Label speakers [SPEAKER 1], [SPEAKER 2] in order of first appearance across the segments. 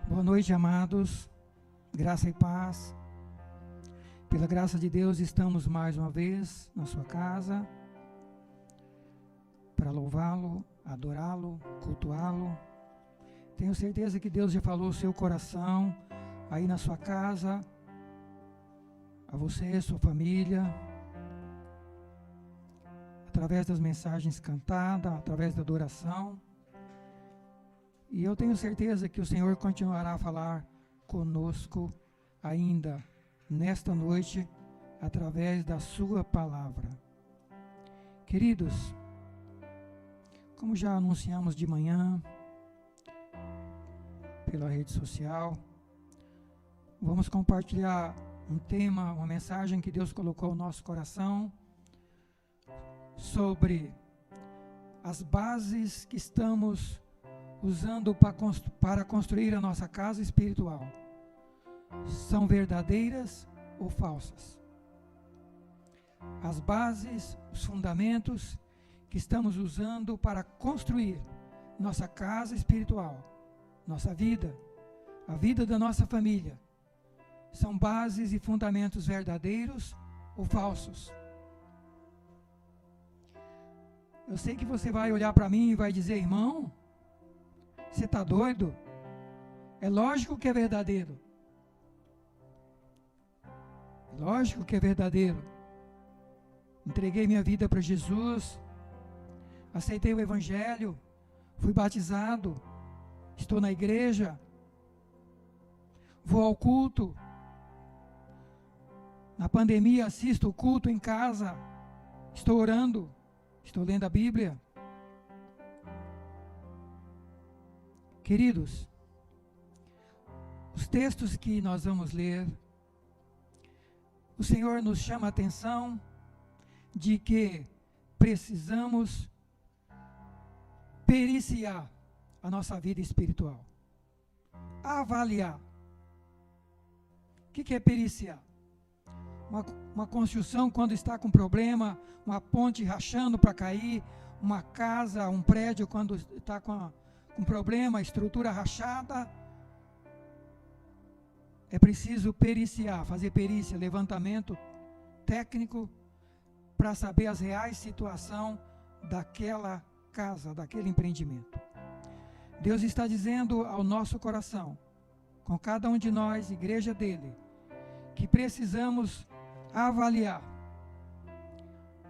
[SPEAKER 1] Boa noite, amados. Graça e paz. Pela graça de Deus, estamos mais uma vez na sua casa para louvá-lo, adorá-lo, cultuá-lo. Tenho certeza que Deus já falou o seu coração aí na sua casa, a você, sua família, através das mensagens cantadas, através da adoração. E eu tenho certeza que o Senhor continuará a falar conosco ainda nesta noite, através da sua palavra. Queridos, como já anunciamos de manhã, pela rede social, vamos compartilhar um tema, uma mensagem que Deus colocou no nosso coração, sobre as bases que estamos usando para construir a nossa casa espiritual. São verdadeiras ou falsas? As bases, os fundamentos que estamos usando para construir nossa casa espiritual, nossa vida, a vida da nossa família, são bases e fundamentos verdadeiros ou falsos? Eu sei que você vai olhar para mim e vai dizer: irmão, você está doido? É lógico que é verdadeiro. É lógico que é verdadeiro. Entreguei minha vida para Jesus, aceitei o Evangelho, fui batizado, estou na igreja, vou ao culto. Na pandemia assisto o culto em casa, estou orando, estou lendo a Bíblia. Queridos, os textos que nós vamos ler, o Senhor nos chama a atenção de que precisamos periciar a nossa vida espiritual, avaliar. O que é periciar? Uma construção quando está com problema, uma ponte rachando para cair, uma casa, um prédio quando está com problema, estrutura rachada. É preciso periciar, fazer perícia, levantamento técnico para saber as reais situações daquela casa, daquele empreendimento. Deus está dizendo ao nosso coração, com cada um de nós, igreja dele, que precisamos avaliar,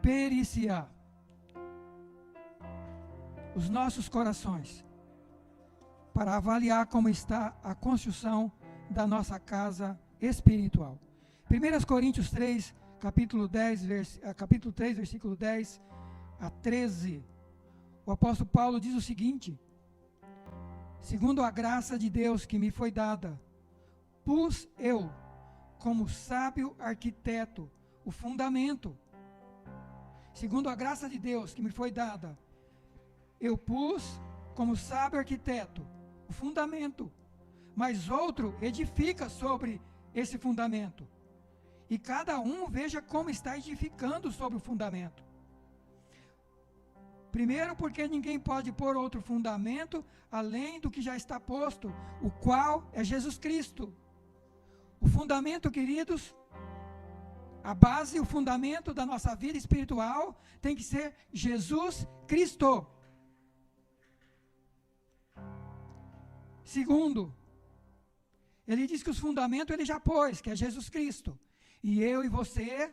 [SPEAKER 1] periciar os nossos corações, para avaliar como está a construção da nossa casa espiritual. 1 Coríntios 3, capítulo 3, versículo 10 a 13, o apóstolo Paulo diz o seguinte: segundo a graça de Deus que me foi dada, pus eu, como sábio arquiteto, o fundamento. Segundo a graça de Deus que me foi dada, eu pus, como sábio arquiteto, o fundamento, mas outro edifica sobre esse fundamento. E cada um veja como está edificando sobre o fundamento. Primeiro, porque ninguém pode pôr outro fundamento além do que já está posto, o qual é Jesus Cristo. O fundamento, queridos, a base, o fundamento da nossa vida espiritual tem que ser Jesus Cristo. Segundo, ele diz que os fundamentos ele já pôs, que é Jesus Cristo. E eu e você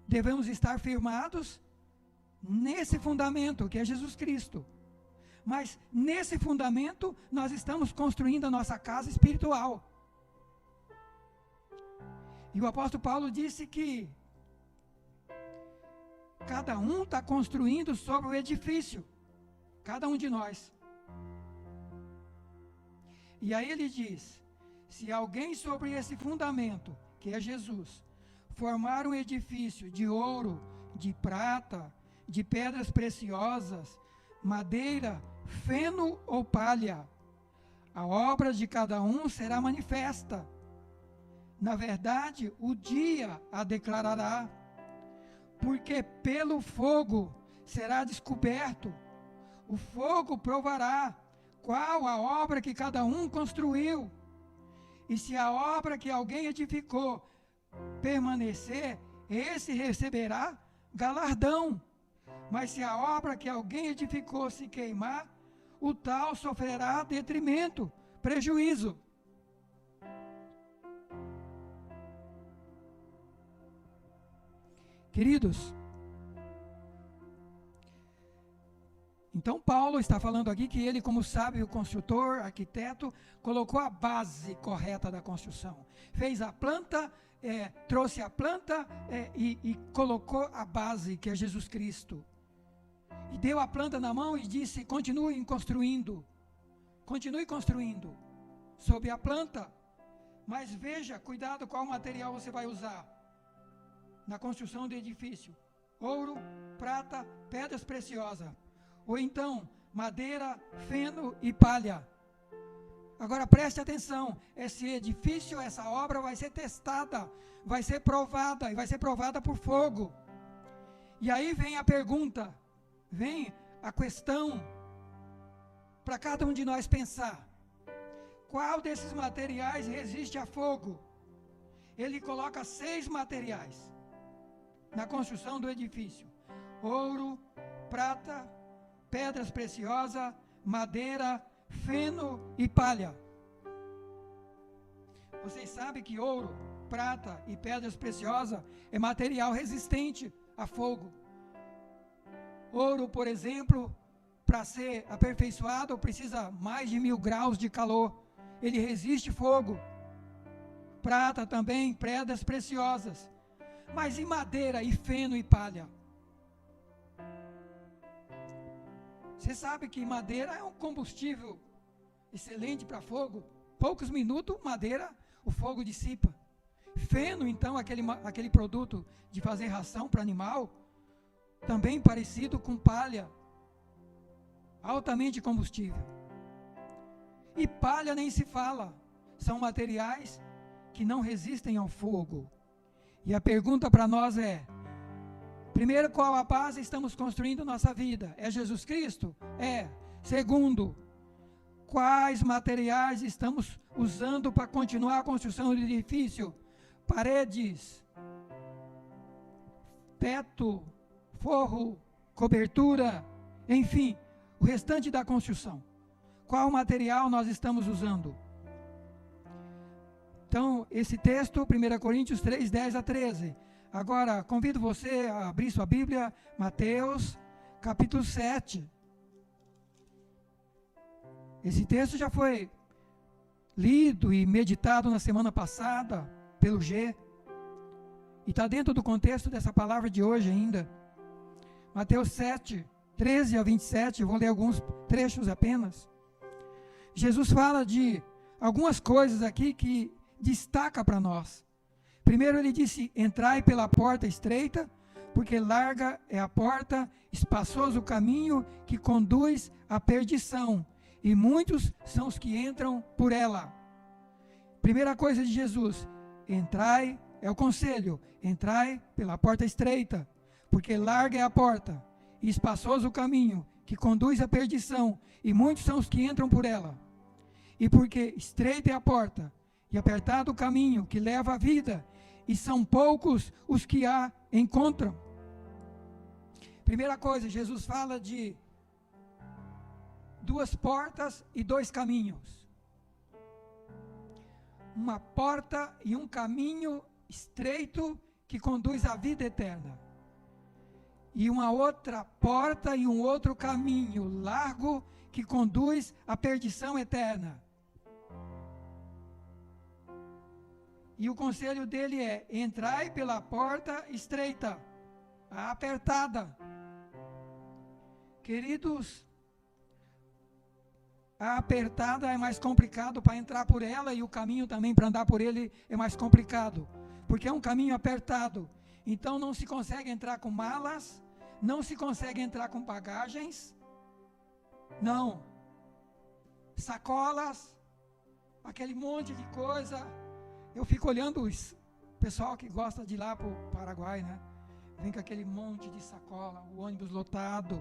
[SPEAKER 1] devemos estar firmados nesse fundamento, que é Jesus Cristo. Mas nesse fundamento nós estamos construindo a nossa casa espiritual. E o apóstolo Paulo disse que cada um está construindo sobre o edifício, cada um de nós. E aí ele diz: se alguém sobre esse fundamento, que é Jesus, formar um edifício de ouro, de prata, de pedras preciosas, madeira, feno ou palha, a obra de cada um será manifesta. Na verdade, o dia a declarará, porque pelo fogo será descoberto. O fogo provará qual a obra que cada um construiu. E se a obra que alguém edificou permanecer, esse receberá galardão. Mas se a obra que alguém edificou se queimar, o tal sofrerá detrimento, prejuízo. Queridos, então Paulo está falando aqui que ele, como sábio construtor, arquiteto, colocou a base correta da construção. Fez a planta, trouxe a planta e colocou a base, que é Jesus Cristo. E deu a planta na mão e disse: continue construindo sob a planta. Mas veja, cuidado qual material você vai usar na construção do edifício: ouro, prata, pedras preciosas, ou então madeira, feno e palha. Agora preste atenção, esse edifício, essa obra vai ser testada, vai ser provada, e vai ser provada por fogo. E aí vem a pergunta, vem a questão para cada um de nós pensar: qual desses materiais resiste a fogo? Ele coloca 6 materiais na construção do edifício: ouro, prata, pedras preciosas, madeira, feno e palha. Vocês sabem que ouro, prata e pedras preciosas é material resistente a fogo. Ouro, por exemplo, para ser aperfeiçoado, precisa mais de 1000 graus de calor. Ele resiste fogo. Prata também, pedras preciosas. Mas e madeira, e feno e palha? Você sabe que madeira é um combustível excelente para fogo. Poucos minutos, madeira, o fogo dissipa. Feno, então, aquele produto de fazer ração para animal, também parecido com palha, altamente combustível. E palha nem se fala, são materiais que não resistem ao fogo. E a pergunta para nós é: primeiro, qual a base estamos construindo nossa vida? É Jesus Cristo? É. Segundo, quais materiais estamos usando para continuar a construção do edifício? Paredes, teto, forro, cobertura, enfim, o restante da construção. Qual material nós estamos usando? Então, esse texto, 1 Coríntios 3, 10 a 13. Agora, convido você a abrir sua Bíblia, Mateus, capítulo 7. Esse texto já foi lido e meditado na semana passada pelo G. E está dentro do contexto dessa palavra de hoje ainda. Mateus 7, 13 a 27, eu vou ler alguns trechos apenas. Jesus fala de algumas coisas aqui que destaca para nós. Primeiro ele disse: entrai pela porta estreita, porque larga é a porta, espaçoso o caminho que conduz à perdição, e muitos são os que entram por ela. Primeira coisa de Jesus: entrai, é o conselho, entrai pela porta estreita, porque larga é a porta, e espaçoso o caminho que conduz à perdição, e muitos são os que entram por ela. E porque estreita é a porta, e apertado o caminho que leva à vida, e são poucos os que a encontram. Primeira coisa, Jesus fala de 2 portas e 2 caminhos. Uma porta e um caminho estreito que conduz à vida eterna. E uma outra porta e um outro caminho largo que conduz à perdição eterna. E o conselho dele é: entrai pela porta estreita, a apertada. Queridos, a apertada é mais complicado para entrar por ela, e o caminho também para andar por ele é mais complicado, porque é um caminho apertado. Então não se consegue entrar com malas, não se consegue entrar com bagagens, não. Sacolas, aquele monte de coisa. Eu fico olhando o pessoal que gosta de ir lá para o Paraguai, né? Vem com aquele monte de sacola, o ônibus lotado.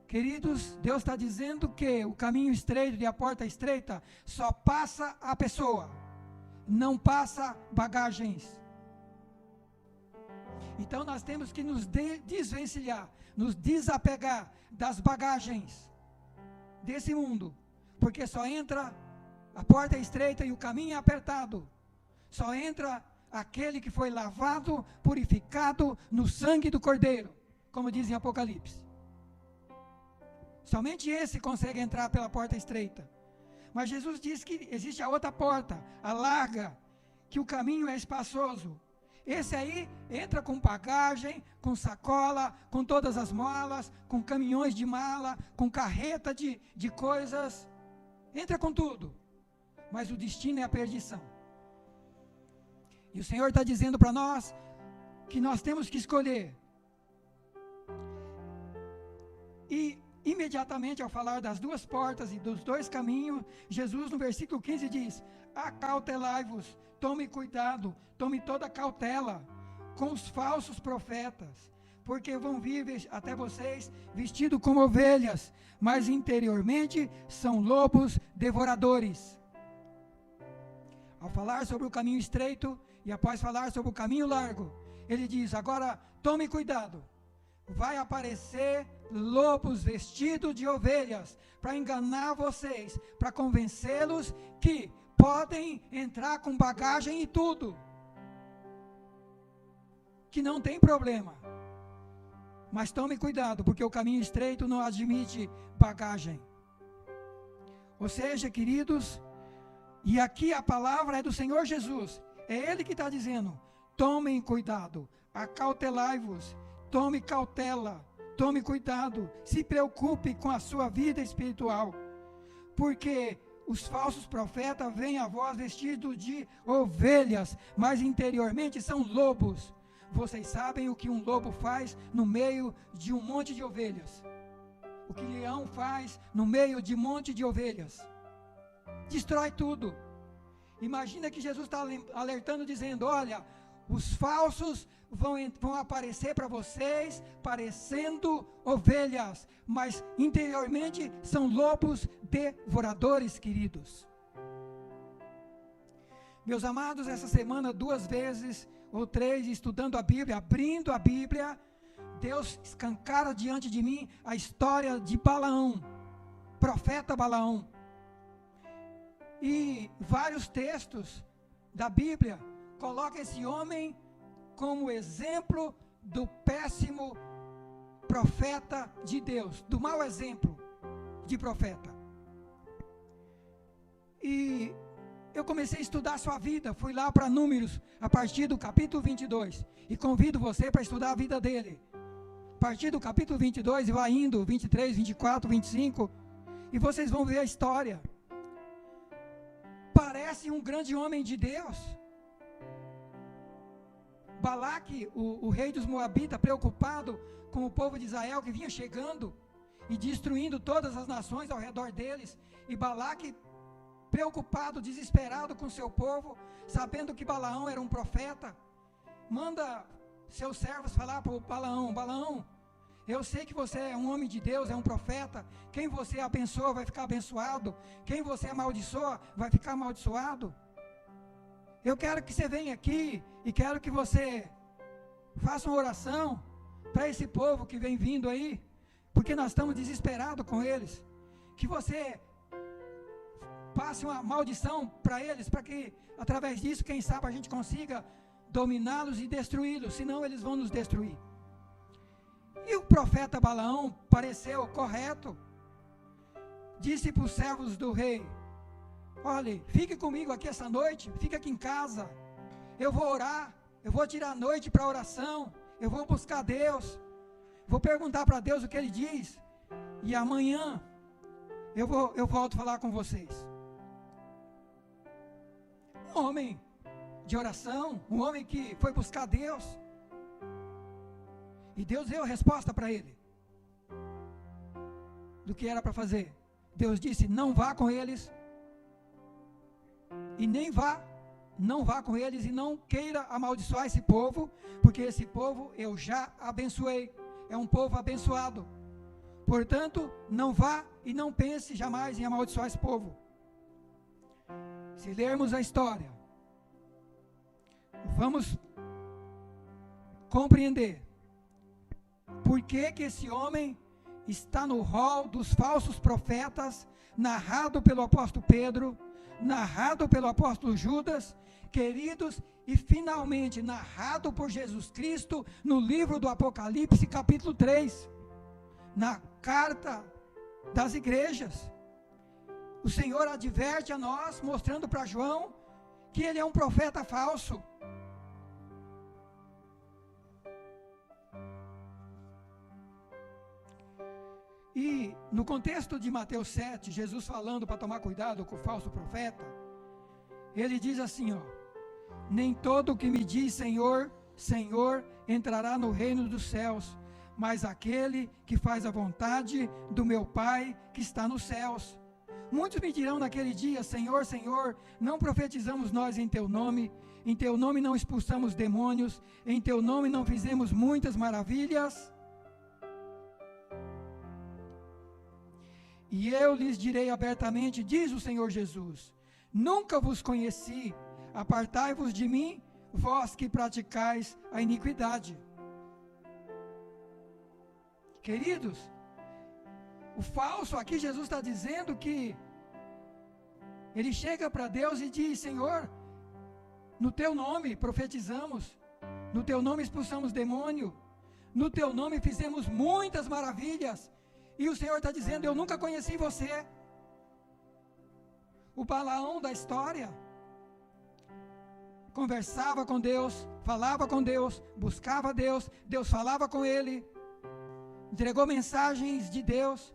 [SPEAKER 1] Queridos, Deus está dizendo que o caminho estreito e a porta estreita só passa a pessoa, não passa bagagens. Então nós temos que nos desvencilhar, nos desapegar das bagagens desse mundo, porque só entra, a porta é estreita e o caminho é apertado, só entra aquele que foi lavado, purificado no sangue do Cordeiro, como diz em Apocalipse. Somente esse consegue entrar pela porta estreita. Mas Jesus diz que existe a outra porta, a larga, que o caminho é espaçoso. Esse aí entra com bagagem, com sacola, com todas as malas, com caminhões de mala, com carreta de coisas. Entra com tudo. Mas o destino é a perdição. E o Senhor está dizendo para nós que nós temos que escolher. E imediatamente ao falar das duas portas e dos dois caminhos, Jesus no versículo 15 diz: acautelai-vos, tome cuidado, tome toda cautela com os falsos profetas, porque vão vir até vocês vestidos como ovelhas, mas interiormente são lobos devoradores. Ao falar sobre o caminho estreito e após falar sobre o caminho largo, ele diz: agora tome cuidado, vai aparecer lobos vestidos de ovelhas para enganar vocês, para convencê-los que podem entrar com bagagem e tudo, que não tem problema. Mas tome cuidado, porque o caminho estreito não admite bagagem. Ou seja, queridos, e aqui a palavra é do Senhor Jesus, é Ele que está dizendo: tomem cuidado, acautelai-vos, tome cautela, tome cuidado, se preocupe com a sua vida espiritual, porque os falsos profetas vêm a vós vestidos de ovelhas, mas interiormente são lobos. Vocês sabem o que um lobo faz no meio de um monte de ovelhas? O que leão faz no meio de um monte de ovelhas? Destrói tudo. Imagina que Jesus está alertando, dizendo: olha, os falsos vão aparecer para vocês parecendo ovelhas, mas interiormente são lobos devoradores, queridos. Meus amados, essa semana 2 vezes ou 3, estudando a Bíblia, abrindo a Bíblia, Deus escancara diante de mim a história de Balaão, profeta Balaão. E vários textos da Bíblia colocam esse homem como exemplo do péssimo profeta de Deus, do mau exemplo de profeta. E eu comecei a estudar a sua vida, fui lá para Números, a partir do capítulo 22, e convido você para estudar a vida dele. A partir do capítulo 22, vai indo, 23, 24, 25, e vocês vão ver a história. Parece um grande homem de Deus. Balaque, o rei dos Moabitas, preocupado com o povo de Israel que vinha chegando e destruindo todas as nações ao redor deles, e Balaque, preocupado, desesperado com seu povo, sabendo que Balaão era um profeta, manda seus servos falar para o Balaão: Balaão, eu sei que você é um homem de Deus, é um profeta, quem você abençoa vai ficar abençoado, quem você amaldiçoa vai ficar amaldiçoado. Eu quero que você venha aqui e quero que você faça uma oração para esse povo que vem vindo aí, porque nós estamos desesperados com eles. Que você passe uma maldição para eles, para que através disso, quem sabe, a gente consiga dominá-los e destruí-los, senão eles vão nos destruir. E o profeta Balaão pareceu correto, disse para os servos do rei: olhe, fique comigo aqui essa noite, fique aqui em casa, eu vou orar, eu vou tirar a noite para oração, eu vou buscar Deus, vou perguntar para Deus o que Ele diz, e amanhã eu volto a falar com vocês. Um homem de oração, um homem que foi buscar Deus, e Deus deu a resposta para ele, do que era para fazer. Deus disse: não vá com eles, e não vá com eles, e não queira amaldiçoar esse povo, porque esse povo eu já abençoei, é um povo abençoado. Portanto, não vá e não pense jamais em amaldiçoar esse povo. Se lermos a história, vamos compreender por que esse homem está no rol dos falsos profetas, narrado pelo apóstolo Pedro, narrado pelo apóstolo Judas, queridos, e finalmente narrado por Jesus Cristo no livro do Apocalipse, capítulo 3, na carta das igrejas. O Senhor adverte a nós, mostrando para João que ele é um profeta falso. E no contexto de Mateus 7, Jesus falando para tomar cuidado com o falso profeta, ele diz assim, nem todo o que me diz Senhor, Senhor, entrará no reino dos céus, mas aquele que faz a vontade do meu Pai que está nos céus. Muitos me dirão naquele dia, Senhor, Senhor, não profetizamos nós em teu nome não expulsamos demônios, em teu nome não fizemos muitas maravilhas? E eu lhes direi abertamente, diz o Senhor Jesus, nunca vos conheci, apartai-vos de mim, vós que praticais a iniquidade. Queridos, o falso aqui, Jesus está dizendo que ele chega para Deus e diz, Senhor, no teu nome profetizamos, no teu nome expulsamos demônio, no teu nome fizemos muitas maravilhas, e o Senhor está dizendo, eu nunca conheci você. O Balaão da história conversava com Deus, falava com Deus, buscava Deus, Deus falava com ele, entregou mensagens de Deus.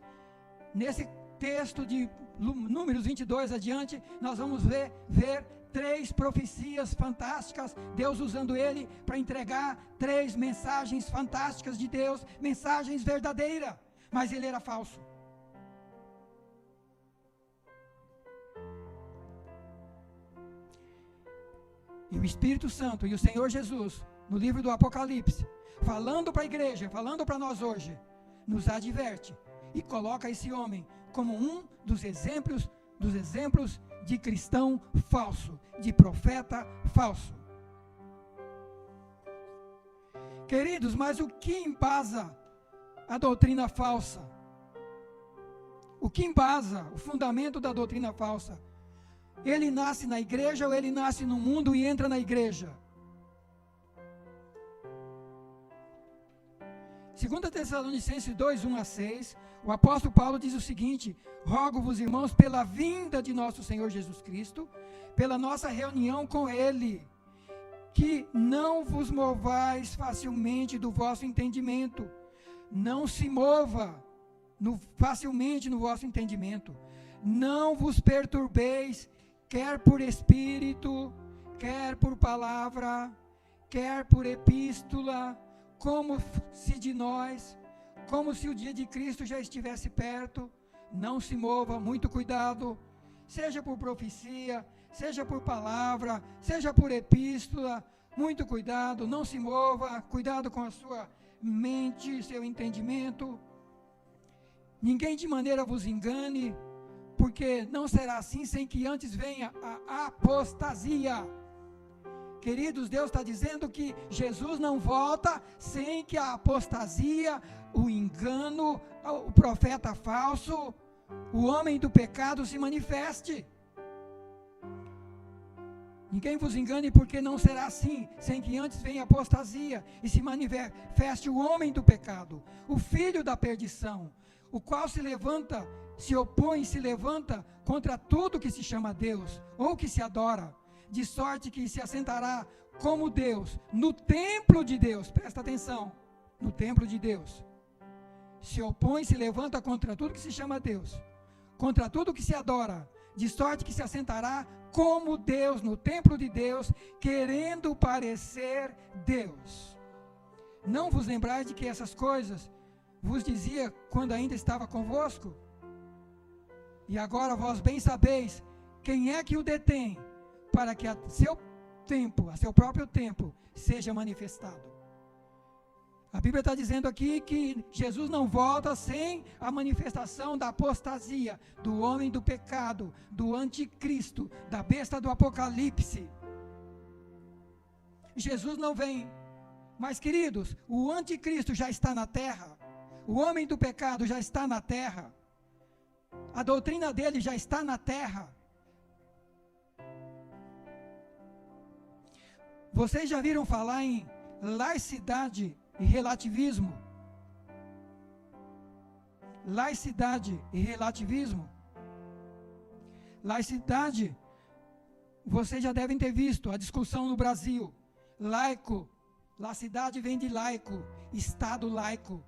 [SPEAKER 1] Nesse texto de Números 22 adiante, nós vamos ver 3 profecias fantásticas, Deus usando ele para entregar 3 mensagens fantásticas de Deus, mensagens verdadeiras, mas ele era falso. E o Espírito Santo e o Senhor Jesus, no livro do Apocalipse, falando para a igreja, falando para nós hoje, nos adverte e coloca esse homem como um dos exemplos de cristão falso, de profeta falso. Queridos, mas o que embasa a doutrina falsa? O que embasa o fundamento da doutrina falsa? Ele nasce na igreja ou ele nasce no mundo e entra na igreja? 2 Tessalonicenses 2, 1-6, o apóstolo Paulo diz o seguinte: rogo-vos, irmãos, pela vinda de nosso Senhor Jesus Cristo, pela nossa reunião com Ele, que não vos movais facilmente do vosso entendimento. Não se mova facilmente no vosso entendimento. Não vos perturbeis, quer por espírito, quer por palavra, quer por epístola, como se o dia de Cristo já estivesse perto. Não se mova, muito cuidado, seja por profecia, seja por palavra, seja por epístola, muito cuidado, não se mova, cuidado com a sua mente, seu entendimento. Ninguém de maneira vos engane, porque não será assim sem que antes venha a apostasia. Queridos, Deus está dizendo que Jesus não volta sem que a apostasia, o engano, o profeta falso, o homem do pecado se manifeste. Ninguém vos engane, porque não será assim, sem que antes venha a apostasia e se manifeste o homem do pecado, o filho da perdição, o qual se opõe, se levanta contra tudo que se chama Deus, ou que se adora, de sorte que se assentará como Deus, no templo de Deus. Presta atenção, no templo de Deus. Se opõe, se levanta contra tudo que se chama Deus, contra tudo que se adora, de sorte que se assentará como Deus, no templo de Deus, querendo parecer Deus. Não vos lembrais de que essas coisas vos dizia quando ainda estava convosco? E agora vós bem sabeis quem é que o detém, para que a seu próprio tempo, seja manifestado. A Bíblia está dizendo aqui que Jesus não volta sem a manifestação da apostasia, do homem do pecado, do anticristo, da besta do Apocalipse. Jesus não vem. Mas, queridos, o anticristo já está na terra. O homem do pecado já está na terra. A doutrina dele já está na terra. Vocês já viram falar em laicidade e relativismo? Laicidade e relativismo. Laicidade, vocês já devem ter visto a discussão no Brasil. Laico, laicidade vem de laico, Estado laico.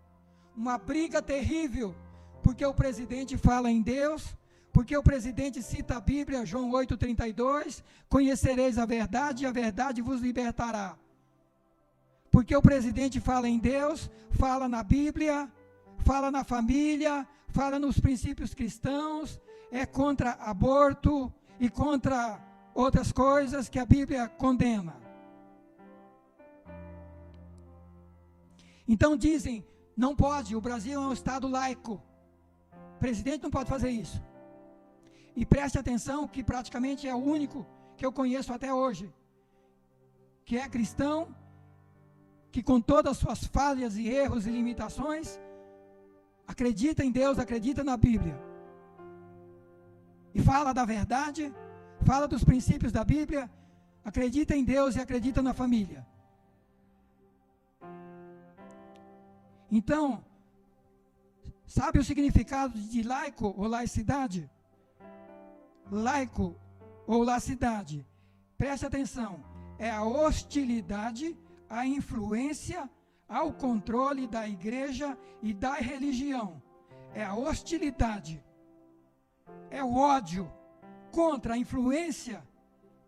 [SPEAKER 1] Uma briga terrível, porque o presidente fala em Deus, porque o presidente cita a Bíblia, João 8,32, conhecereis a verdade e a verdade vos libertará. Porque o presidente fala em Deus, fala na Bíblia, fala na família, fala nos princípios cristãos, é contra aborto e contra outras coisas que a Bíblia condena. Então dizem, não pode, o Brasil é um Estado laico. O presidente não pode fazer isso. E preste atenção que praticamente é o único que eu conheço até hoje, que é cristão, que com todas as suas falhas e erros e limitações, acredita em Deus, acredita na Bíblia. E fala da verdade, fala dos princípios da Bíblia, acredita em Deus e acredita na família. Então, sabe o significado de laico ou laicidade? Laico ou laicidade, preste atenção, é a hostilidade à influência, ao controle da igreja e da religião. É a hostilidade, é o ódio contra a influência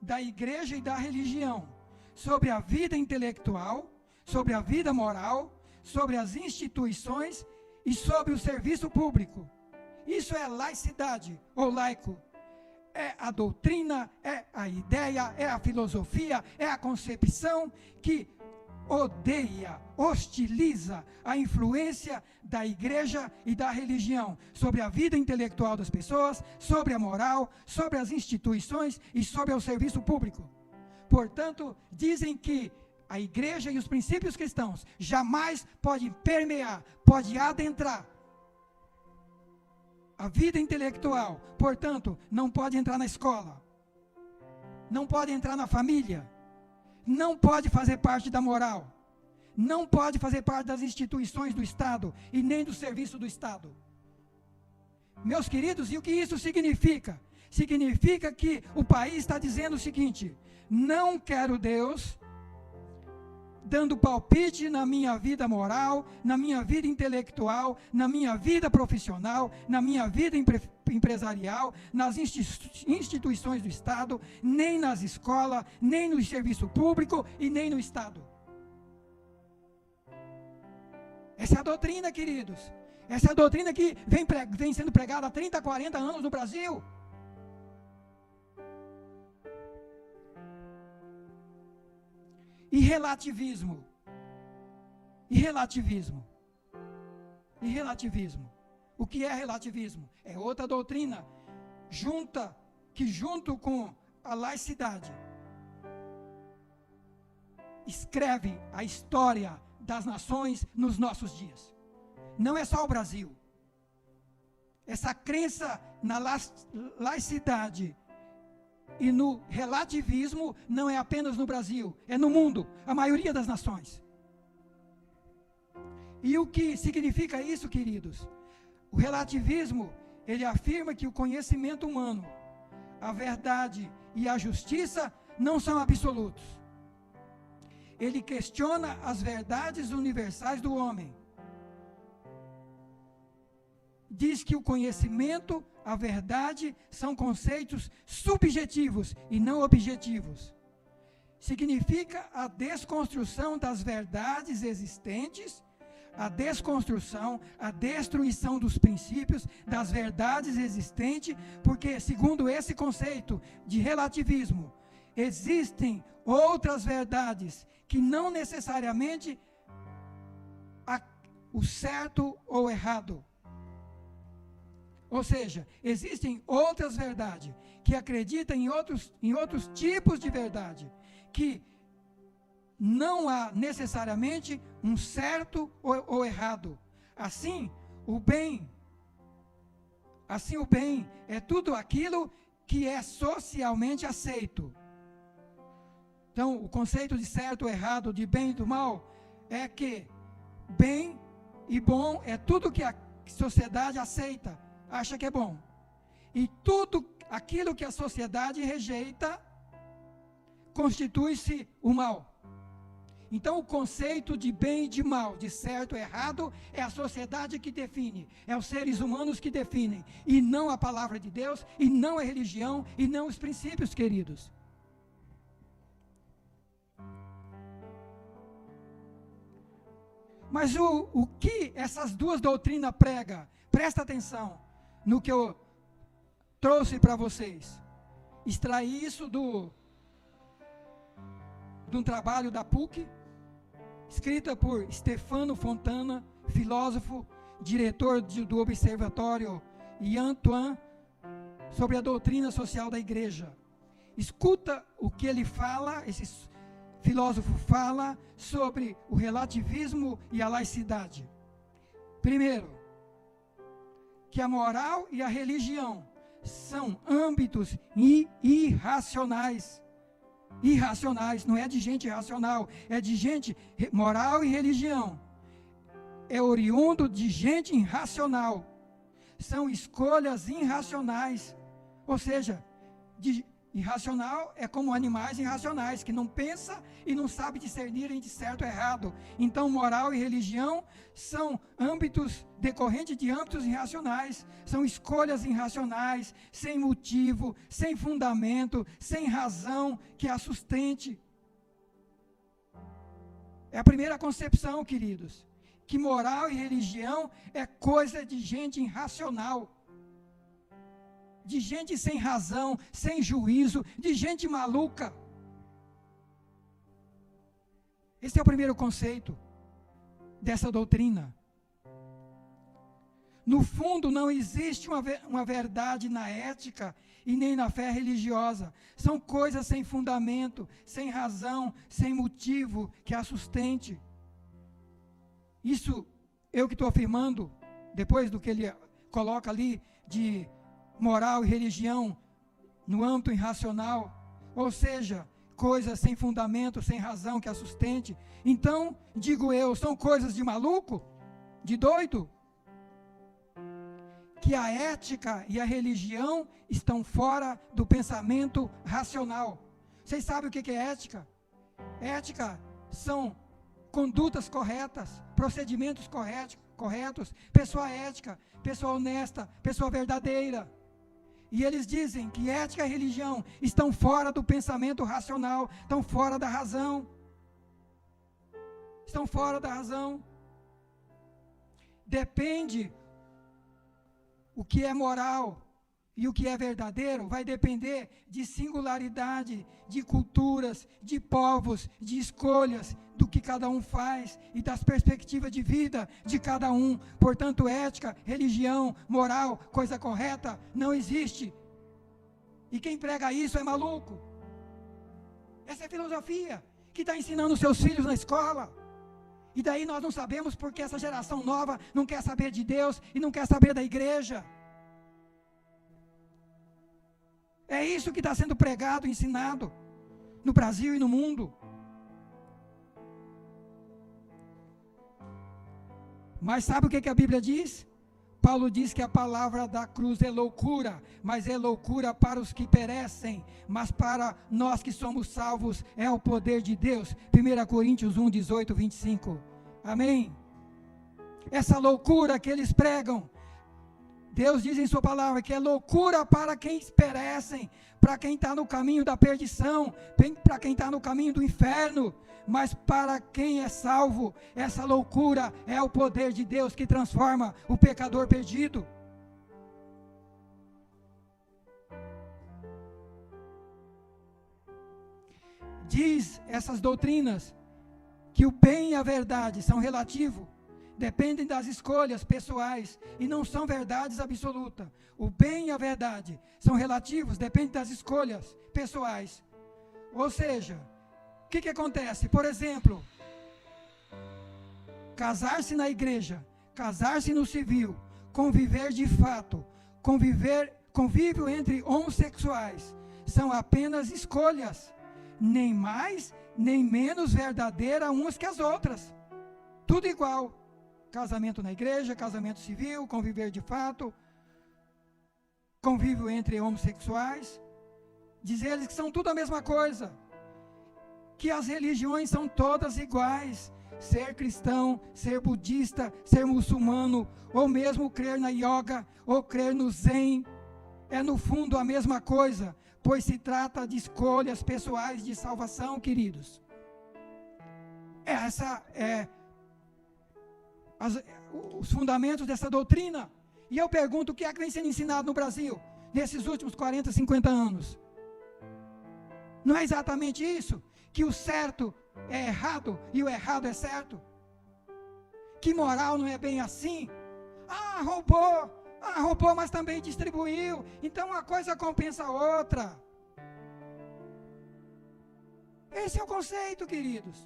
[SPEAKER 1] da igreja e da religião sobre a vida intelectual, sobre a vida moral, sobre as instituições e sobre o serviço público. Isso é laicidade ou laico. É a doutrina, é a ideia, é a filosofia, é a concepção que odeia, hostiliza a influência da igreja e da religião sobre a vida intelectual das pessoas, sobre a moral, sobre as instituições e sobre o serviço público. Portanto, dizem que a igreja e os princípios cristãos jamais podem permear, pode adentrar a vida intelectual. Portanto, não pode entrar na escola, não pode entrar na família, não pode fazer parte da moral, não pode fazer parte das instituições do Estado e nem do serviço do Estado. Meus queridos, e o que isso significa? Significa que o país está dizendo o seguinte: não quero Deus dando palpite na minha vida moral, na minha vida intelectual, na minha vida profissional, na minha vida empresarial, nas instituições do Estado, nem nas escolas, nem no serviço público e nem no Estado. Essa é a doutrina, queridos. Essa é a doutrina que vem sendo pregada há 30, 40 anos no Brasil. E relativismo. E relativismo. E relativismo. O que é relativismo? É outra doutrina que junto com a laicidade escreve a história das nações nos nossos dias. Não é só o Brasil. Essa crença na laicidade e no relativismo não é apenas no Brasil, é no mundo, a maioria das nações. E o que significa isso, queridos? O relativismo, ele afirma que o conhecimento humano, a verdade e a justiça não são absolutos. Ele questiona as verdades universais do homem. Diz que o conhecimento, a verdade, são conceitos subjetivos e não objetivos. Significa a desconstrução das verdades existentes, a desconstrução, a destruição dos princípios, das verdades existentes, porque, segundo esse conceito de relativismo, existem outras verdades que não necessariamente o certo ou errado. Ou seja, existem outras verdades que acreditam em outros tipos de verdade, que não há necessariamente um certo ou errado. Assim, o bem é tudo aquilo que é socialmente aceito. Então, o conceito de certo ou errado, de bem e do mal, é que bem e bom é tudo que a sociedade aceita, acha que é bom. E tudo aquilo que a sociedade rejeita, constitui-se o mal. Então, o conceito de bem e de mal, de certo e errado, é a sociedade que define, é os seres humanos que definem, e não a palavra de Deus, e não a religião, e não os princípios, queridos. Mas o que essas duas doutrinas pregam? Presta atenção no que eu trouxe para vocês. Extraí isso de um trabalho da PUC, escrita por Stefano Fontana, filósofo, diretor do Observatório Antoine, sobre a doutrina social da igreja. Escuta o que ele fala, esse filósofo fala sobre o relativismo e a laicidade. Primeiro, que a moral e a religião são âmbitos irracionais. Irracionais, não é de gente irracional, é de gente moral e religião. É oriundo de gente irracional. São escolhas irracionais. Ou seja, irracional é como animais irracionais, que não pensa e não sabe discernir entre certo e errado. Então, moral e religião são âmbitos decorrentes de âmbitos irracionais. São escolhas irracionais, sem motivo, sem fundamento, sem razão que a sustente. É a primeira concepção, queridos, que moral e religião é coisa de gente irracional, de gente sem razão, sem juízo, de gente maluca. Esse é o primeiro conceito dessa doutrina. No fundo, não existe uma verdade na ética e nem na fé religiosa. São coisas sem fundamento, sem razão, sem motivo que a sustente. Isso eu que estou afirmando, depois do que ele coloca ali de moral e religião no âmbito irracional, ou seja, coisas sem fundamento, sem razão que a sustente. Então, digo eu, são coisas de maluco, de doido, que a ética e a religião estão fora do pensamento racional. Vocês sabem o que é ética? Ética são condutas corretas, procedimentos corretos, pessoa ética, pessoa honesta, pessoa verdadeira. E eles dizem que ética e religião estão fora do pensamento racional, estão fora da razão. Estão fora da razão. Depende o que é moral e o que é verdadeiro, vai depender de singularidade, de culturas, de povos, de escolhas, do que cada um faz e das perspectivas de vida de cada um. Portanto, ética, religião, moral, coisa correta, não existe. E quem prega isso é maluco. Essa é a filosofia que está ensinando seus filhos na escola. E daí nós não sabemos porque essa geração nova não quer saber de Deus e não quer saber da igreja. É isso que está sendo pregado, ensinado no Brasil e no mundo. Mas sabe o que a Bíblia diz? Paulo diz que a palavra da cruz é loucura, mas é loucura para os que perecem, mas para nós que somos salvos é o poder de Deus. 1 Coríntios 1, 18, 25. Amém? Essa loucura que eles pregam, Deus diz em sua palavra que é loucura para quem perecem, para quem está no caminho da perdição, para quem está no caminho do inferno. Mas para quem é salvo, essa loucura é o poder de Deus que transforma o pecador perdido. Diz essas doutrinas que o bem e a verdade são relativos. dependem das escolhas pessoais e não são verdades absolutas. O bem e a verdade são relativos, dependem das escolhas pessoais. Ou seja, o que acontece? Por exemplo, casar-se na igreja, casar-se no civil, conviver de fato, convívio entre homossexuais, são apenas escolhas, nem mais nem menos verdadeiras umas que as outras. Tudo igual. Casamento na igreja, casamento civil, conviver de fato, convívio entre homossexuais. Diz eles que são tudo a mesma coisa. Que as religiões são todas iguais. Ser cristão, ser budista, ser muçulmano, ou mesmo crer na yoga, ou crer no zen, é no fundo a mesma coisa, pois se trata de escolhas pessoais de salvação, queridos. Essa é os fundamentos dessa doutrina. E eu pergunto, o que é que vem sendo ensinado no Brasil nesses últimos 40, 50 anos? Não é exatamente isso? Que o certo é errado e o errado é certo? Que moral não é bem assim? Roubou, mas também distribuiu. Então uma coisa compensa a outra. Esse é o conceito, queridos.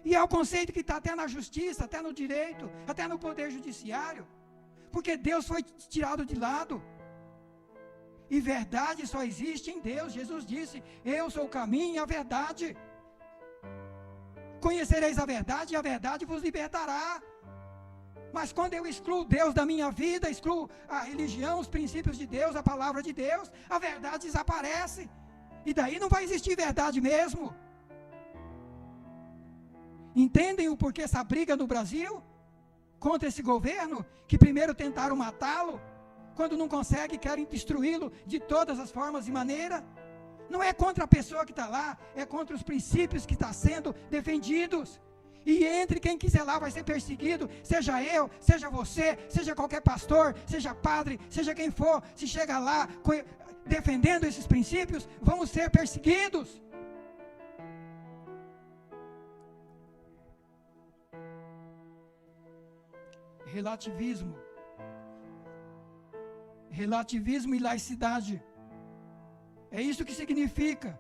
[SPEAKER 1] E é o conceito que está até na justiça, até no direito, até no poder judiciário. Porque Deus foi tirado de lado. E verdade só existe em Deus. Jesus disse, eu sou o caminho e a verdade. Conhecereis a verdade e a verdade vos libertará. Mas quando eu excluo Deus da minha vida, excluo a religião, os princípios de Deus, a palavra de Deus, a verdade desaparece. E daí não vai existir verdade mesmo. Entendem o porquê essa briga no Brasil? Contra esse governo, que primeiro tentaram matá-lo, quando não consegue, querem destruí-lo de todas as formas e maneiras. Não é contra a pessoa que está lá, é contra os princípios que estão sendo defendidos. E entre quem quiser lá vai ser perseguido, seja eu, seja você, seja qualquer pastor, seja padre, seja quem for. Se chega lá defendendo esses princípios, vamos ser perseguidos. Relativismo e laicidade. É isso que significa.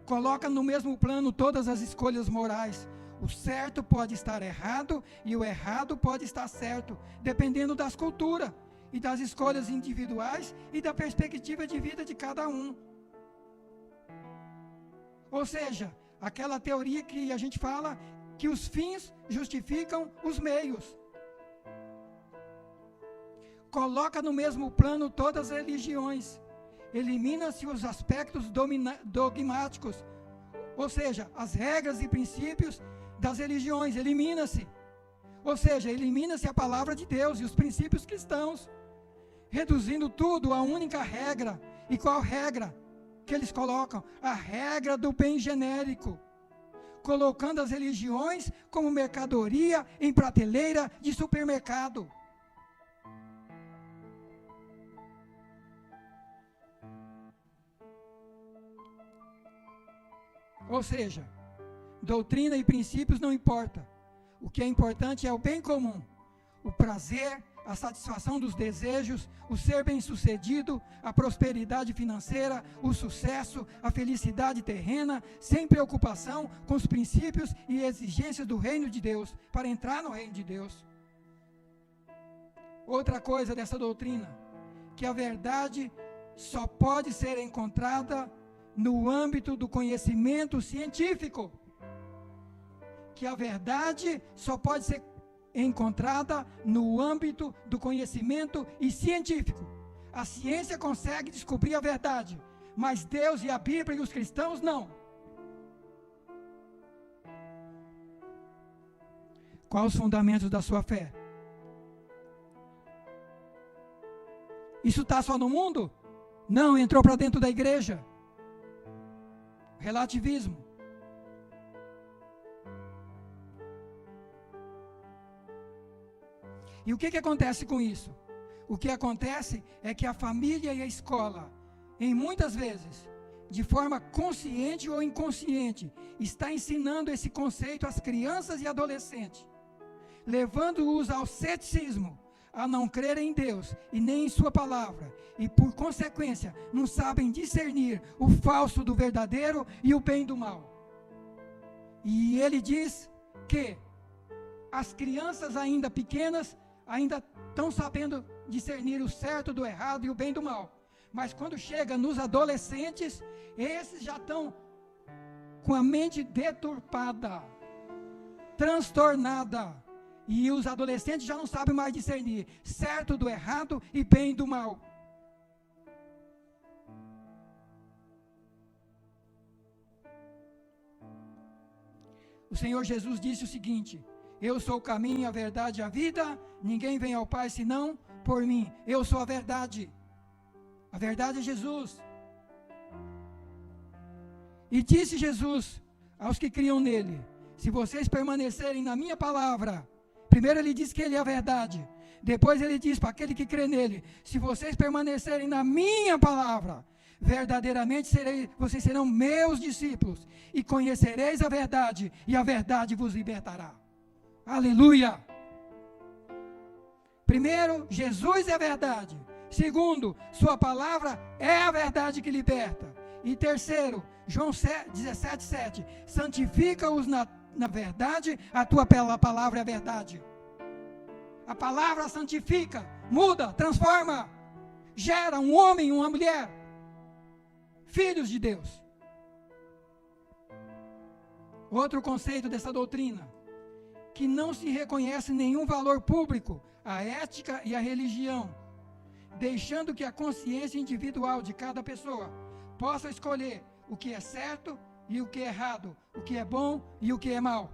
[SPEAKER 1] Coloca no mesmo plano todas as escolhas morais. O certo pode estar errado e o errado pode estar certo, dependendo das culturas e das escolhas individuais e da perspectiva de vida de cada um. Ou seja, aquela teoria que a gente fala que os fins justificam os meios. Coloca no mesmo plano todas as religiões. Elimina-se os aspectos dogmáticos, ou seja, as regras e princípios das religiões, elimina-se. Ou seja, elimina-se a palavra de Deus e os princípios cristãos, reduzindo tudo a única regra. E qual regra que eles colocam? A regra do bem genérico, colocando as religiões como mercadoria em prateleira de supermercado. Ou seja, doutrina e princípios não importa. O que é importante é o bem comum, o prazer, a satisfação dos desejos, o ser bem-sucedido, a prosperidade financeira, o sucesso, a felicidade terrena, sem preocupação com os princípios e exigências do reino de Deus, para entrar no reino de Deus. Outra coisa dessa doutrina, que a verdade só pode ser encontrada no âmbito do conhecimento científico. Que a verdade só pode ser encontrada no âmbito do conhecimento e científico. A ciência consegue descobrir a verdade, mas Deus e a Bíblia e os cristãos não. Quais os fundamentos da sua fé? Isso está só no mundo? Não, entrou para dentro da igreja. Relativismo. E o que acontece com isso? O que acontece é que a família e a escola, em muitas vezes, de forma consciente ou inconsciente, está ensinando esse conceito às crianças e adolescentes, levando-os ao ceticismo, a não crerem em Deus e nem em sua palavra, e por consequência não sabem discernir o falso do verdadeiro e o bem do mal. E ele diz que as crianças ainda pequenas ainda estão sabendo discernir o certo do errado e o bem do mal, mas quando chega nos adolescentes, esses já estão com a mente deturpada, transtornada, e os adolescentes já não sabem mais discernir certo do errado e bem do mal. O Senhor Jesus disse o seguinte: eu sou o caminho, a verdade e a vida, ninguém vem ao Pai senão por mim. Eu sou a verdade. A verdade é Jesus. E disse Jesus aos que criam nele: se vocês permanecerem na minha palavra. Primeiro ele diz que ele é a verdade. Depois ele diz para aquele que crê nele: se vocês permanecerem na minha palavra, verdadeiramente vocês serão meus discípulos, e conhecereis a verdade, e a verdade vos libertará. Aleluia! Primeiro, Jesus é a verdade. Segundo, sua palavra é a verdade que liberta. E terceiro, João 17:7, santifica-os na verdade, a tua palavra é a verdade. A palavra santifica, muda, transforma, gera um homem e uma mulher, filhos de Deus. Outro conceito dessa doutrina, que não se reconhece nenhum valor público, a ética e a religião, deixando que a consciência individual de cada pessoa possa escolher o que é certo e o que é errado, o que é bom e o que é mal.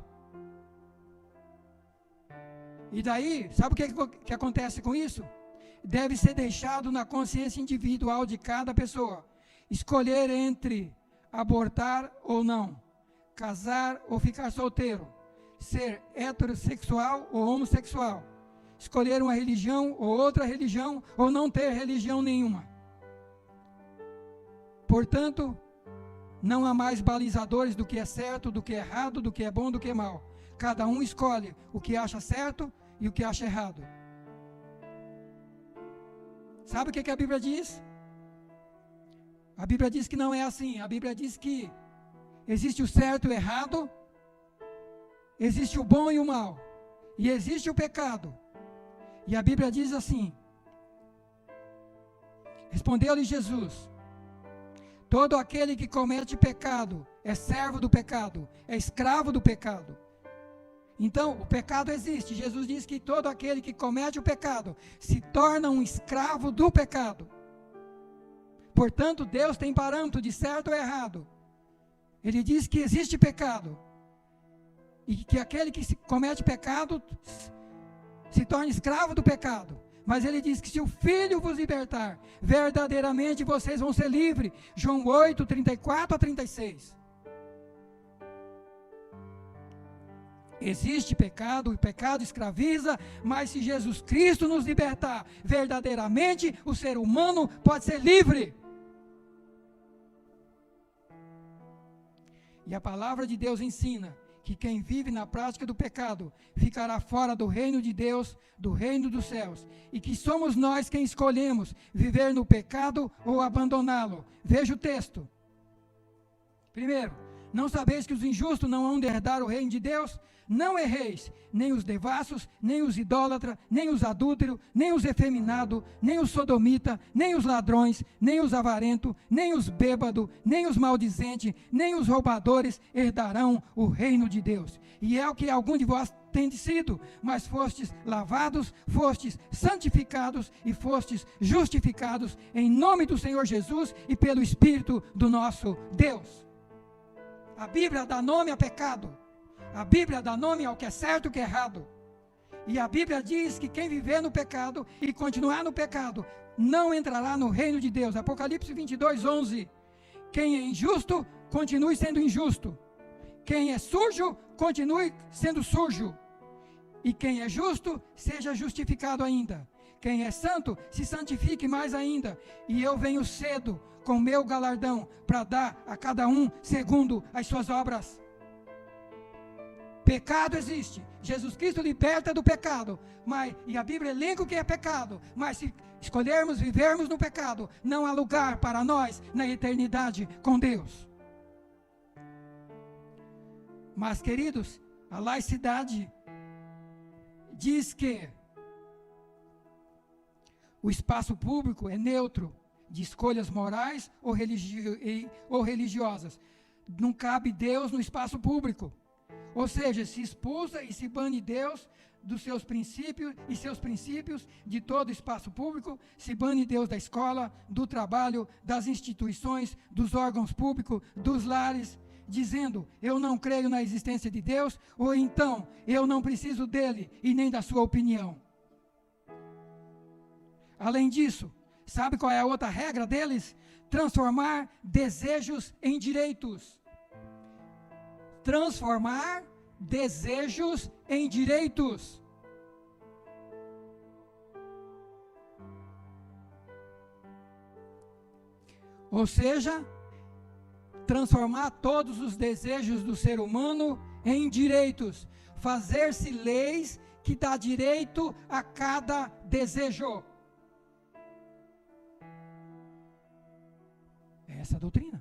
[SPEAKER 1] E daí, sabe o que acontece com isso? Deve ser deixado na consciência individual de cada pessoa escolher entre abortar ou não, casar ou ficar solteiro, ser heterossexual ou homossexual, escolher uma religião ou outra religião, ou não ter religião nenhuma. Portanto, não há mais balizadores do que é certo, do que é errado, do que é bom, do que é mal. Cada um escolhe o que acha certo e o que acha errado. Sabe o que a Bíblia diz? A Bíblia diz que não é assim. A Bíblia diz que existe o certo e o errado, existe o bom e o mal, e existe o pecado. E a Bíblia diz assim: respondeu-lhe Jesus: todo aquele que comete pecado é servo do pecado, é escravo do pecado. Então, o pecado existe. Jesus diz que todo aquele que comete o pecado se torna um escravo do pecado. Portanto, Deus tem parâmetro de certo ou errado. Ele diz que existe pecado, e que aquele que comete pecado se torna escravo do pecado. Mas ele diz que se o Filho vos libertar, verdadeiramente vocês vão ser livres. João 8, 34-36. Existe pecado, o pecado escraviza, mas se Jesus Cristo nos libertar, verdadeiramente o ser humano pode ser livre. E a palavra de Deus ensina que quem vive na prática do pecado ficará fora do reino de Deus, do reino dos céus, e que somos nós quem escolhemos viver no pecado ou abandoná-lo. Veja o texto. Primeiro, não sabeis que os injustos não hão de herdar o reino de Deus? Não erreis, nem os devassos, nem os idólatras, nem os adúlteros, nem os efeminados, nem os sodomitas, nem os ladrões, nem os avarentos, nem os bêbados, nem os maldizentes, nem os roubadores herdarão o reino de Deus. E é o que algum de vós tem sido, mas fostes lavados, fostes santificados e fostes justificados em nome do Senhor Jesus e pelo Espírito do nosso Deus. A Bíblia dá nome a pecado. A Bíblia dá nome ao que é certo e o que é errado. E a Bíblia diz que quem viver no pecado e continuar no pecado não entrará no reino de Deus. Apocalipse 22:11. Quem é injusto, continue sendo injusto. Quem é sujo, continue sendo sujo. E quem é justo, seja justificado ainda. Quem é santo, se santifique mais ainda. E eu venho cedo com meu galardão para dar a cada um segundo as suas obras. Pecado existe. Jesus Cristo liberta do pecado. E a Bíblia elenca o que é pecado. Mas se escolhermos vivermos no pecado, não há lugar para nós na eternidade com Deus. Mas, queridos, a laicidade diz que o espaço público é neutro, de escolhas morais ou religiosas. Não cabe Deus no espaço público. Ou seja, se expulsa e se bane Deus dos seus princípios e seus princípios de todo o espaço público, se bane Deus da escola, do trabalho, das instituições, dos órgãos públicos, dos lares, dizendo, eu não creio na existência de Deus, ou então, eu não preciso dele e nem da sua opinião. Além disso, sabe qual é a outra regra deles? Transformar desejos em direitos. Transformar desejos em direitos. Ou seja, transformar todos os desejos do ser humano em direitos. Fazer-se leis que dá direito a cada desejo. É essa a doutrina.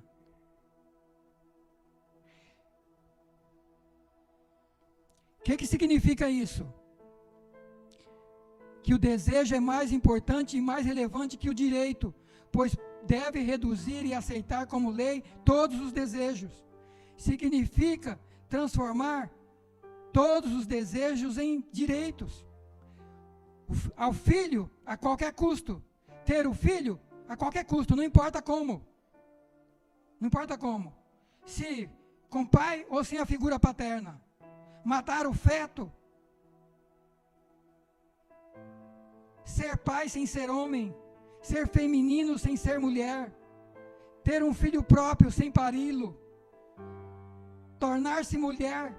[SPEAKER 1] O que significa isso? Que o desejo é mais importante e mais relevante que o direito, pois deve reduzir e aceitar como lei todos os desejos. Significa transformar todos os desejos em direitos. Ao filho, a qualquer custo. Ter o filho, a qualquer custo, não importa como. Não importa como. Se com pai ou sem a figura paterna. Matar o feto. Ser pai sem ser homem. Ser feminino sem ser mulher. Ter um filho próprio sem pari-lo. Tornar-se mulher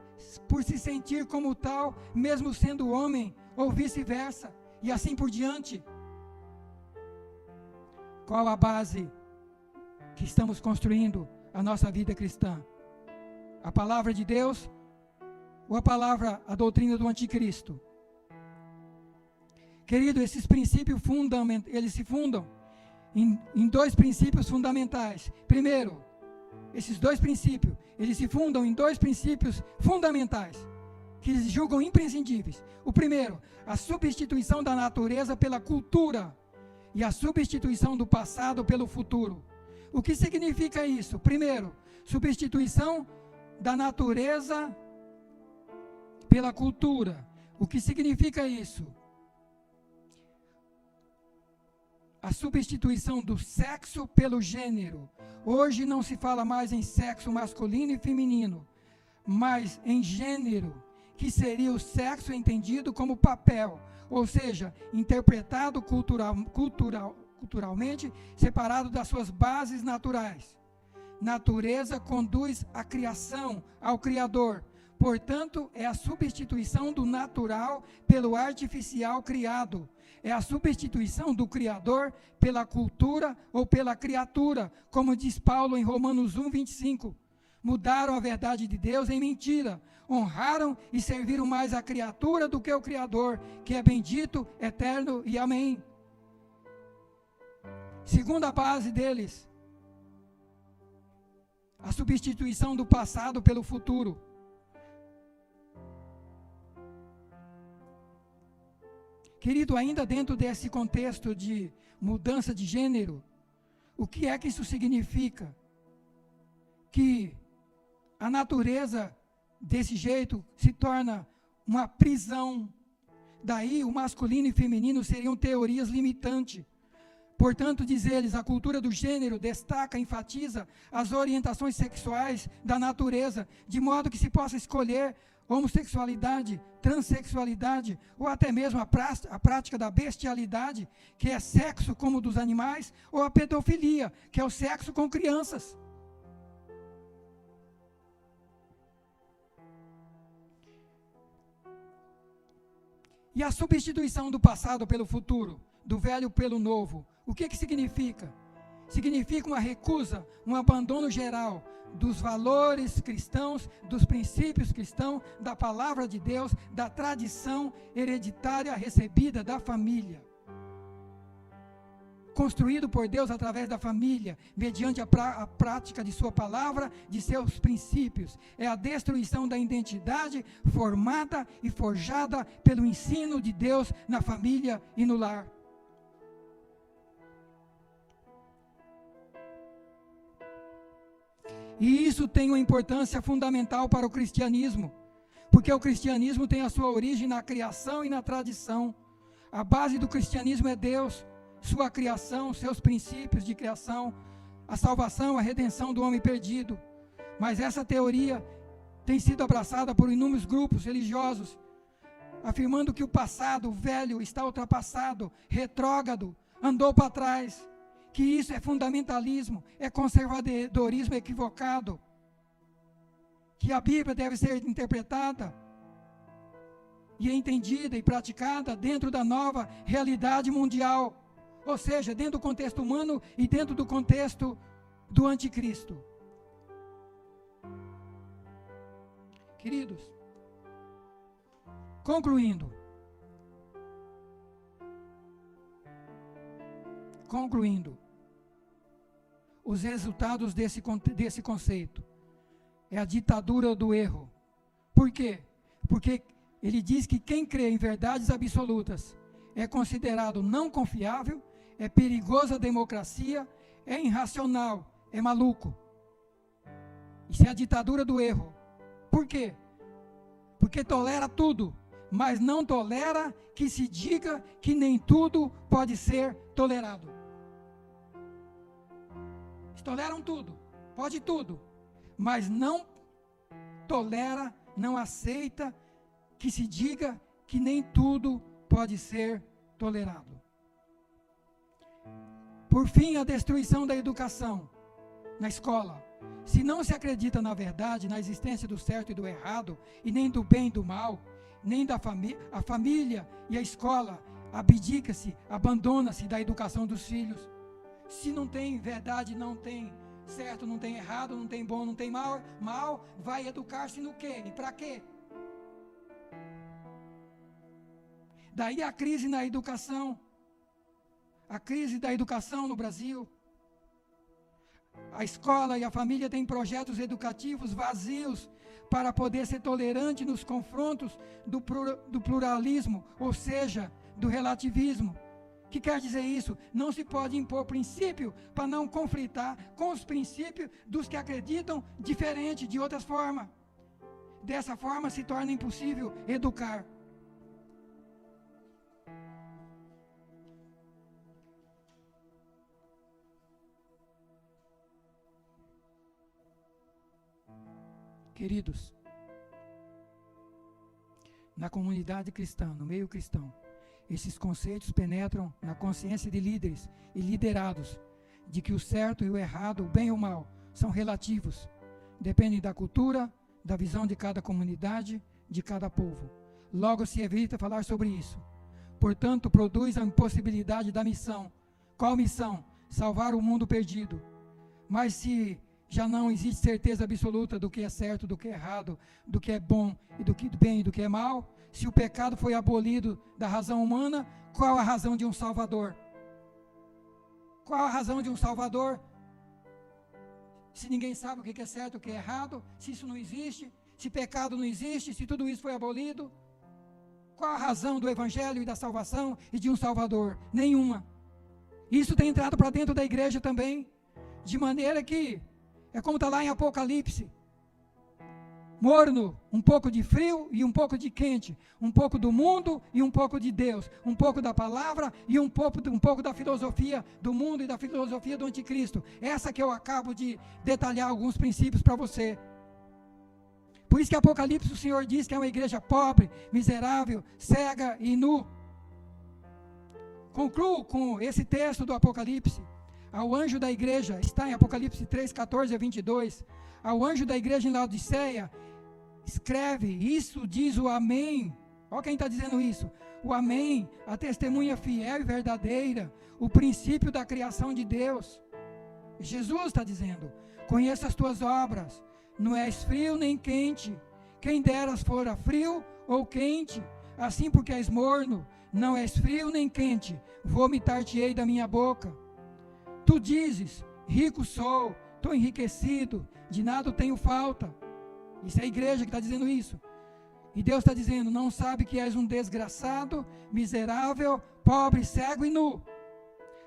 [SPEAKER 1] por se sentir como tal, mesmo sendo homem, ou vice-versa. E assim por diante. Qual a base que estamos construindo a nossa vida cristã? A palavra de Deus ou a doutrina do anticristo? Querido, esses princípios eles se fundam em dois princípios fundamentais. Primeiro, esses dois princípios, eles se fundam em dois princípios fundamentais, que eles julgam imprescindíveis. O primeiro, a substituição da natureza pela cultura e a substituição do passado pelo futuro. O que significa isso? Primeiro, substituição da natureza pela cultura. O que significa isso? A substituição do sexo pelo gênero. Hoje não se fala mais em sexo masculino e feminino, mas em gênero, que seria o sexo entendido como papel, ou seja, interpretado culturalmente, separado das suas bases naturais. Natureza conduz a criação, ao Criador. Portanto, é a substituição do natural pelo artificial criado. É a substituição do Criador pela cultura ou pela criatura, como diz Paulo em Romanos 1, 25. Mudaram a verdade de Deus em mentira. Honraram e serviram mais a criatura do que o Criador, que é bendito, eterno e amém. Segunda base deles, a substituição do passado pelo futuro. Querido, ainda dentro desse contexto de mudança de gênero, o que é que isso significa? Que a natureza desse jeito se torna uma prisão. Daí o masculino e feminino seriam teorias limitantes. Portanto, diz eles, a cultura do gênero destaca, enfatiza as orientações sexuais da natureza, de modo que se possa escolher homossexualidade, transexualidade, ou até mesmo a prática da bestialidade, que é sexo como dos animais, ou a pedofilia, que é o sexo com crianças. E a substituição do passado pelo futuro. do velho pelo novo. O que significa? Significa uma recusa, um abandono geral dos valores cristãos, dos princípios cristãos, da palavra de Deus, da tradição hereditária recebida da família. Construído por Deus através da família, mediante a prática de sua palavra, de seus princípios. É a destruição da identidade formada e forjada pelo ensino de Deus na família e no lar. E isso tem uma importância fundamental para o cristianismo, porque o cristianismo tem a sua origem na criação e na tradição. A base do cristianismo é Deus, sua criação, seus princípios de criação, a salvação, a redenção do homem perdido. Mas essa teoria tem sido abraçada por inúmeros grupos religiosos, afirmando que o passado, o velho, está ultrapassado, retrógrado, andou para trás, que isso é fundamentalismo, é conservadorismo equivocado, que a Bíblia deve ser interpretada e entendida e praticada dentro da nova realidade mundial, ou seja, dentro do contexto humano e dentro do contexto do anticristo. Queridos, concluindo, os resultados desse conceito é a ditadura do erro. Por quê? Porque ele diz que quem crê em verdades absolutas é considerado não confiável, é perigoso à democracia, é irracional, é maluco. Isso é a ditadura do erro. Por quê? Porque tolera tudo, mas não tolera que se diga que nem tudo pode ser tolerado. Eles toleram tudo, pode tudo, mas não tolera, não aceita que se diga que nem tudo pode ser tolerado. Por fim, a destruição da educação na escola. Se não se acredita na verdade, na existência do certo e do errado, e nem do bem e do mal, nem da família, a família e a escola abdica-se, abandona-se da educação dos filhos. Se não tem verdade, não tem certo, não tem errado, não tem bom, não tem mal, vai educar-se no quê? E para quê? Daí a crise na educação. A crise da educação no Brasil. A escola e a família têm projetos educativos vazios para poder ser tolerante nos confrontos do pluralismo, ou seja, do relativismo. O que quer dizer isso? Não se pode impor princípio para não conflitar com os princípios dos que acreditam diferente, de outras formas. Dessa forma se torna impossível educar. Queridos, na comunidade cristã, no meio cristão, esses conceitos penetram na consciência de líderes e liderados, de que o certo e o errado, o bem e o mal, são relativos, dependem da cultura, da visão de cada comunidade, de cada povo. Logo se evita falar sobre isso. Portanto, produz a impossibilidade da missão. Qual missão? Salvar o mundo perdido. Mas se já não existe certeza absoluta do que é certo, do que é errado, do que é bom e do que é bem e do que é mal, se o pecado foi abolido da razão humana, qual a razão de um Salvador? Qual a razão de um Salvador? Se ninguém sabe o que é certo, o que é errado, se isso não existe, se pecado não existe, se tudo isso foi abolido, qual a razão do Evangelho e da salvação e de um Salvador? Nenhuma. Isso tem entrado para dentro da igreja também, de maneira que é como está lá em Apocalipse. Morno, um pouco de frio e um pouco de quente, um pouco do mundo e um pouco de Deus, um pouco da palavra e um pouco da filosofia do mundo e da filosofia do anticristo. Essa que eu acabo de detalhar alguns princípios para você. Por isso que Apocalipse o Senhor diz que é uma igreja pobre, miserável, cega e nu. Concluo com esse texto do Apocalipse. Ao anjo da igreja, está em Apocalipse 3, 14 a 22, ao anjo da igreja em Laodiceia, escreve, isso diz o Amém, Olha quem está dizendo isso. O amém, a testemunha fiel e verdadeira, o princípio da criação de Deus. Jesus está dizendo: conheça as tuas obras, não és frio nem quente. Quem deras fora frio ou quente, assim porque és morno, não és frio nem quente, vomitar-te-ei da minha boca. Tu dizes: rico sou, estou enriquecido, de nada tenho falta. Isso é a igreja que está dizendo isso. E Deus está dizendo: não sabe que és um desgraçado, miserável, pobre, cego e nu.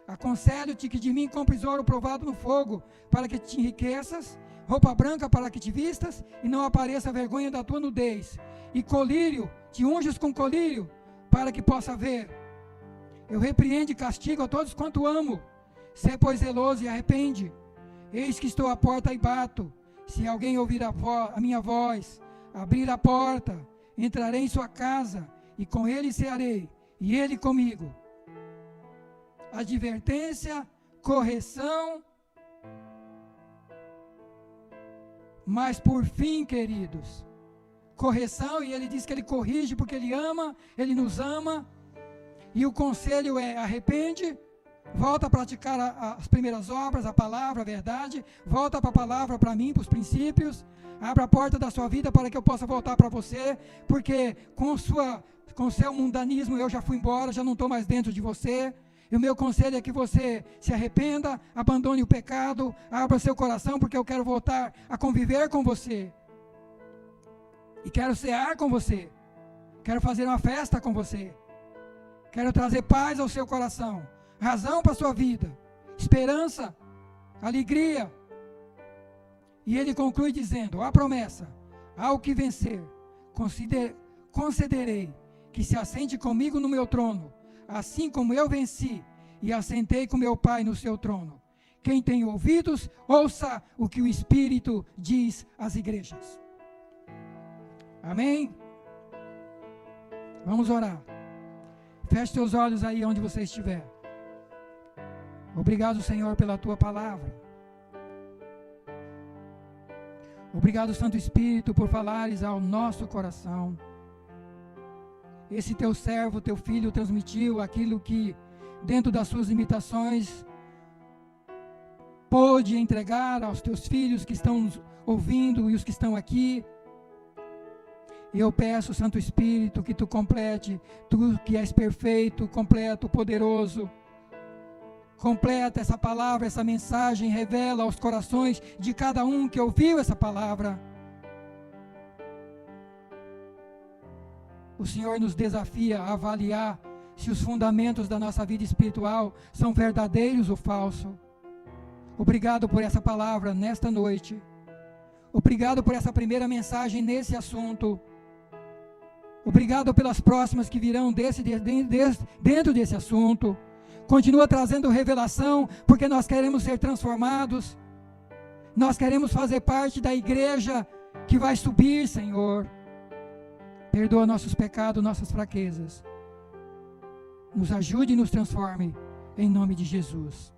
[SPEAKER 1] Aconselho-te que de mim compres ouro provado no fogo, para que te enriqueças, roupa branca para que te vistas, e não apareça a vergonha da tua nudez. E colírio, te unges com colírio, para que possa ver. Eu repreendo e castigo a todos quanto amo. Sê, pois, zeloso e arrepende. Eis que estou à porta e bato. Se alguém ouvir a minha voz, abrir a porta, entrarei em sua casa, e com ele cearei, e ele comigo. Advertência, correção, mas por fim, queridos, correção, e ele diz que ele corrige porque ele ama, ele nos ama, e o conselho é: arrepende, volta a praticar as primeiras obras, a palavra, a verdade, volta para a palavra, para mim, para os princípios, abra a porta da sua vida para que eu possa voltar para você, porque com o seu mundanismo eu já fui embora, já não estou mais dentro de você. E o meu conselho é que você se arrependa, abandone o pecado, abra seu coração, porque eu quero voltar a conviver com você. E quero cear com você. Quero fazer uma festa com você. Quero trazer paz ao seu coração, razão para a sua vida, esperança, alegria. E ele conclui dizendo: a promessa: ao que vencer, concederei que se assente comigo no meu trono, assim como eu venci e assentei com meu Pai no seu trono. Quem tem ouvidos, ouça o que o Espírito diz às igrejas. Amém? Vamos orar. Feche seus olhos aí onde você estiver. Obrigado, Senhor, pela tua palavra. Obrigado, Santo Espírito, por falares ao nosso coração. Esse teu servo, teu filho, transmitiu aquilo que, dentro das suas limitações, pôde entregar aos teus filhos que estão nos ouvindo e os que estão aqui. E eu peço, Santo Espírito, que tu complete, tu que és perfeito, completo, poderoso. Completa essa palavra, essa mensagem, revela aos corações de cada um que ouviu essa palavra. O Senhor nos desafia a avaliar se os fundamentos da nossa vida espiritual são verdadeiros ou falsos. Obrigado por essa palavra nesta noite. Obrigado por essa primeira mensagem nesse assunto. Obrigado pelas próximas que virão dentro desse assunto. Continua trazendo revelação, porque nós queremos ser transformados. Nós queremos fazer parte da igreja que vai subir, Senhor. Perdoa nossos pecados, nossas fraquezas. Nos ajude e nos transforme, em nome de Jesus.